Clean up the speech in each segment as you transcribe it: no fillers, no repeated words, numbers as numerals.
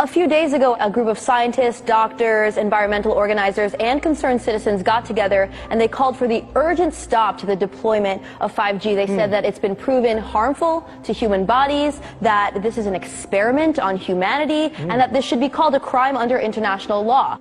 A few days ago, a group of scientists, doctors, environmental organizers, and concerned citizens got together and they called for the urgent stop to the deployment of 5G. They said that it's been proven harmful to human bodies, that this is an experiment on humanity, and that this should be called a crime under international law.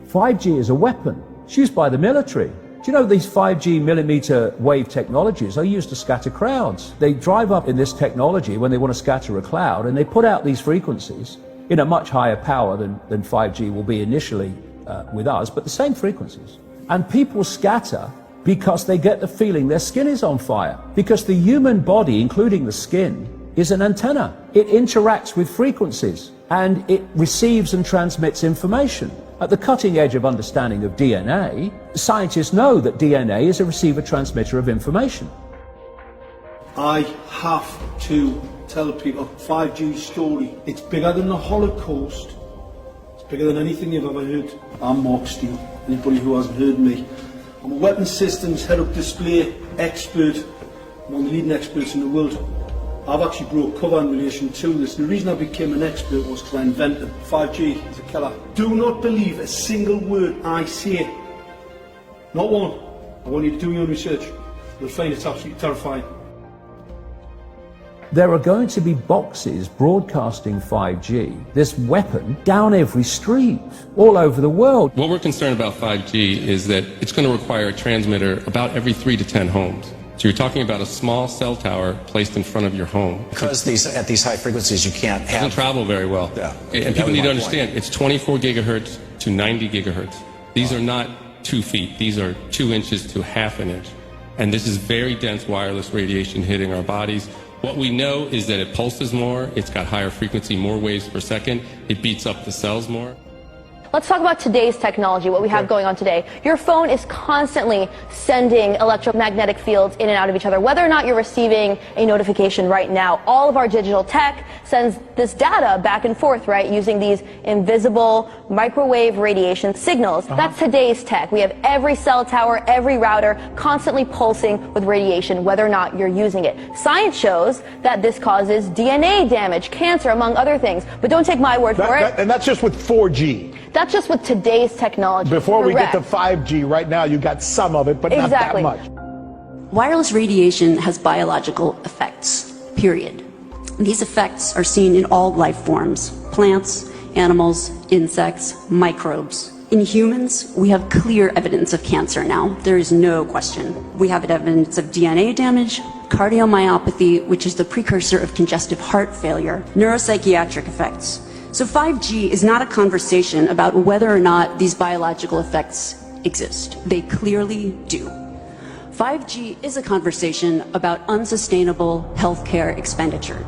"5G is a weapon. It's used by the military. Do you know these 5G millimeter wave technologies are used to scatter crowds? They drive up in this technology when they want to scatter a cloud, and they put out these frequencies in a much higher power than 5G will be initially with us, but the same frequencies. And people scatter because they get the feeling their skin is on fire. Because the human body, including the skin, is an antenna. It interacts with frequencies and it receives and transmits information. At the cutting edge of understanding of DNA, scientists know that DNA is a receiver-transmitter of information. I have to tell people 5G story. It's bigger than the Holocaust. It's bigger than anything you've ever heard. I'm Mark Steele. Anybody who hasn't heard me. I'm a weapons systems head-up display expert. I'm one of the leading experts in the world. I've actually brought cover in relation to this. The reason I became an expert was because I invented 5G as a killer. Do not believe a single word I say. Not one. I want you to do your own research. You'll find it's absolutely terrifying. There are going to be boxes broadcasting 5G, this weapon, down every street, all over the world. What we're concerned about 5G is that it's going to require a transmitter about every 3 to 10 homes. So you're talking about a small cell tower placed in front of your home. Because at these high frequencies you can't have... It doesn't travel very well. Yeah. And people need to understand, it's 24 gigahertz to 90 gigahertz. These are not 2 feet, these are 2 inches to half an inch. And this is very dense wireless radiation hitting our bodies. What we know is that it pulses more, it's got higher frequency, more waves per second, it beats up the cells more. Let's talk about today's technology, what we have going on today. Your phone is constantly sending electromagnetic fields in and out of each other. Whether or not you're receiving a notification right now, all of our digital tech sends this data back and forth, right, using these invisible microwave radiation signals. That's today's tech. We have every cell tower, every router constantly pulsing with radiation, whether or not you're using it. Science shows that this causes DNA damage, cancer, among other things. But don't take my word for it. And that's just with 4G. That's just with today's technology. Before we get to 5G, right now you got some of it, but not that much. Wireless radiation has biological effects, period. These effects are seen in all life forms: plants, animals, insects, microbes. In humans, we have clear evidence of cancer now. There is no question. We have evidence of DNA damage, cardiomyopathy, which is the precursor of congestive heart failure, neuropsychiatric effects. So 5G is not a conversation about whether or not these biological effects exist. They clearly do. 5G is a conversation about unsustainable healthcare expenditure.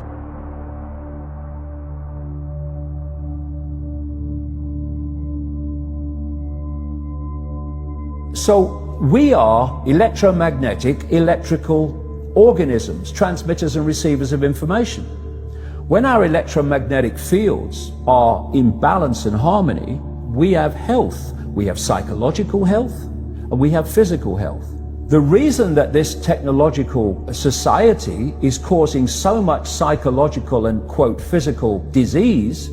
So we are electromagnetic, electrical organisms, transmitters and receivers of information. When our electromagnetic fields are in balance and harmony, we have health. We have psychological health and we have physical health. The reason that this technological society is causing so much psychological and, quote, physical disease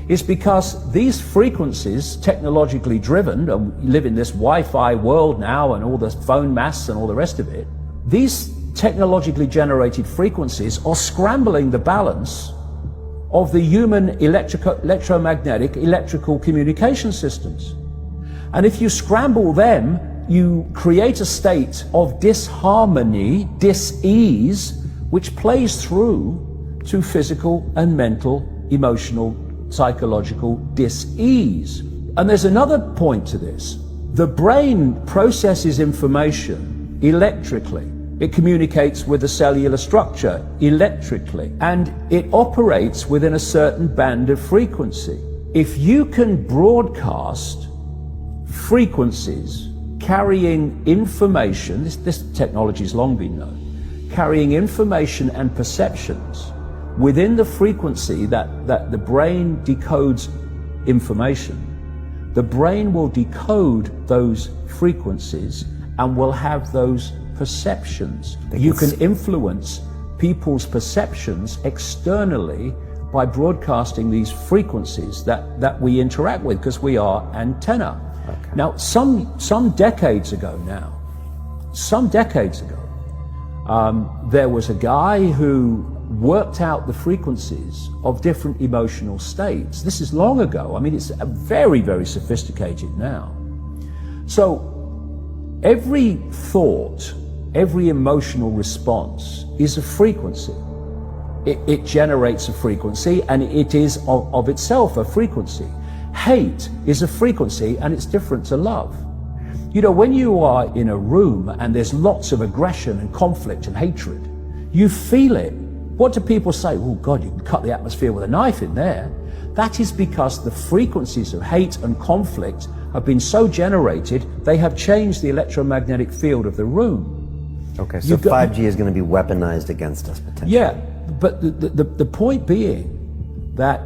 is because these frequencies, technologically driven, and we live in this Wi-Fi world now and all the phone masts and all the rest of it, these technologically generated frequencies are scrambling the balance of the human electromagnetic electrical communication systems. And if you scramble them, you create a state of disharmony, dis-ease, which plays through to physical and mental, emotional, psychological dis-ease. And there's another point to this. The brain processes information electrically. It communicates with the cellular structure electrically, and it operates within a certain band of frequency. If you can broadcast frequencies carrying information, this technology has long been known, carrying information and perceptions within the frequency that the brain decodes information, the brain will decode those frequencies and will have those perceptions. You can influence people's perceptions externally by broadcasting these frequencies that we interact with, because we are antenna. Okay. Now, some decades ago, there was a guy who worked out the frequencies of different emotional states. This is long ago. I mean, it's very, very sophisticated now. So every thought, every emotional response is a frequency. It generates a frequency, and it is of itself a frequency. Hate is a frequency, and it's different to love. You know, when you are in a room and there's lots of aggression and conflict and hatred, you feel it. What do people say? Oh God, you can cut the atmosphere with a knife in there. That is because the frequencies of hate and conflict have been so generated, they have changed the electromagnetic field of the room. Okay, so 5G is going to be weaponized against us potentially. Yeah, but the point being that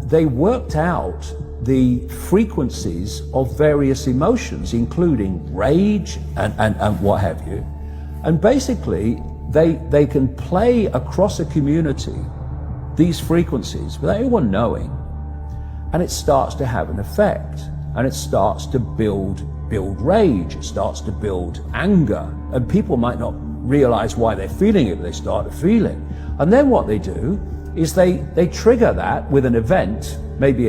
they worked out the frequencies of various emotions, including rage and what have you. And basically, they can play across a community these frequencies without anyone knowing, and it starts to have an effect, and it starts to build rage, it starts to build anger, and people might not realize why they're feeling it, but they start to feel it. And then what they do is they trigger that with an event. Maybe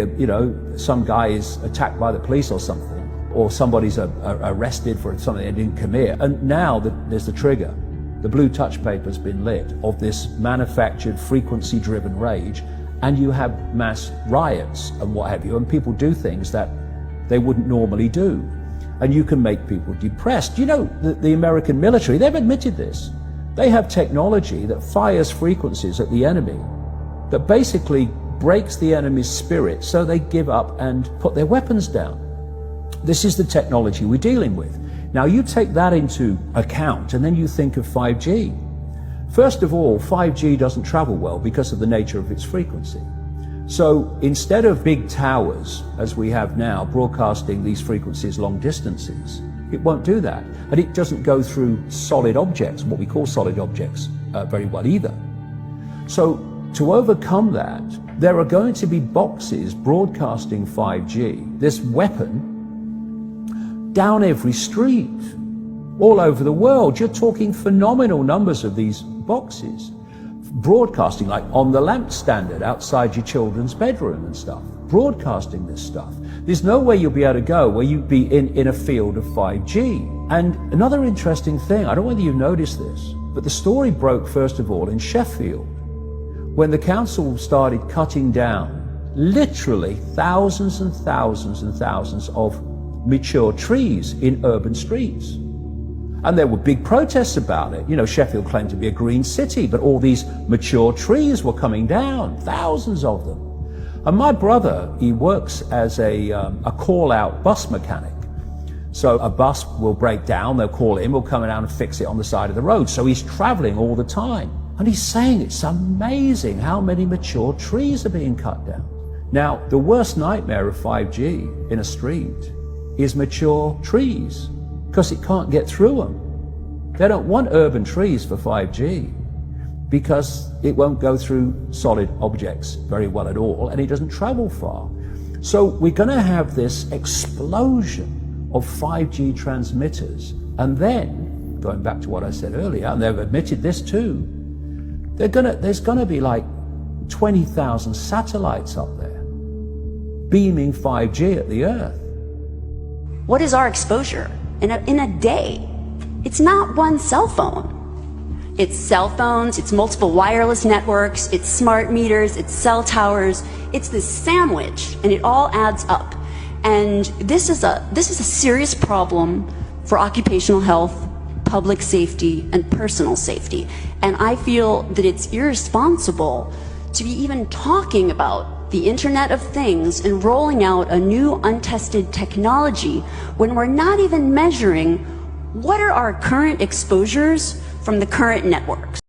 some guy is attacked by the police or something, or somebody's arrested for something they didn't commit, and now there's the trigger. The blue touch paper's been lit of this manufactured frequency-driven rage, and you have mass riots and what have you, and people do things that they wouldn't normally do. And you can make people depressed. You know, the American military, they've admitted this. They have technology that fires frequencies at the enemy that basically breaks the enemy's spirit, so they give up and put their weapons down. This is the technology we're dealing with. Now you take that into account, and then you think of 5G. First of all, 5G doesn't travel well because of the nature of its frequency. So instead of big towers, as we have now, broadcasting these frequencies long distances, it won't do that. And it doesn't go through solid objects, what we call solid objects, very well either. So to overcome that, there are going to be boxes broadcasting 5G, this weapon, down every street, all over the world. You're talking phenomenal numbers of these boxes, broadcasting like on the lamp standard outside your children's bedroom and stuff, broadcasting this stuff. There's no way you'll be able to go where you'd be in a field of 5G. And another interesting thing, I don't know whether you've noticed this, but the story broke first of all in Sheffield, when the council started cutting down literally thousands and thousands and thousands of mature trees in urban streets. And there were big protests about it. You know, Sheffield claimed to be a green city, but all these mature trees were coming down, thousands of them. And my brother, he works as a call-out bus mechanic. So a bus will break down, they'll call him, he'll come down and fix it on the side of the road. So he's traveling all the time. And he's saying it's amazing how many mature trees are being cut down. Now, the worst nightmare of 5G in a street is mature trees, because it can't get through them. They don't want urban trees for 5G because it won't go through solid objects very well at all, and it doesn't travel far. So we're going to have this explosion of 5G transmitters, and then, going back to what I said earlier, and they've admitted this too, there's going to be like 20,000 satellites up there beaming 5G at the Earth. What is our exposure in a day? It's not one cell phone. It's cell phones, it's multiple wireless networks, it's smart meters, it's cell towers. It's this sandwich, and it all adds up. And this is a serious problem for occupational health, public safety, and personal safety. And I feel that it's irresponsible to be even talking about the Internet of Things and rolling out a new untested technology when we're not even measuring what are our current exposures from the current networks.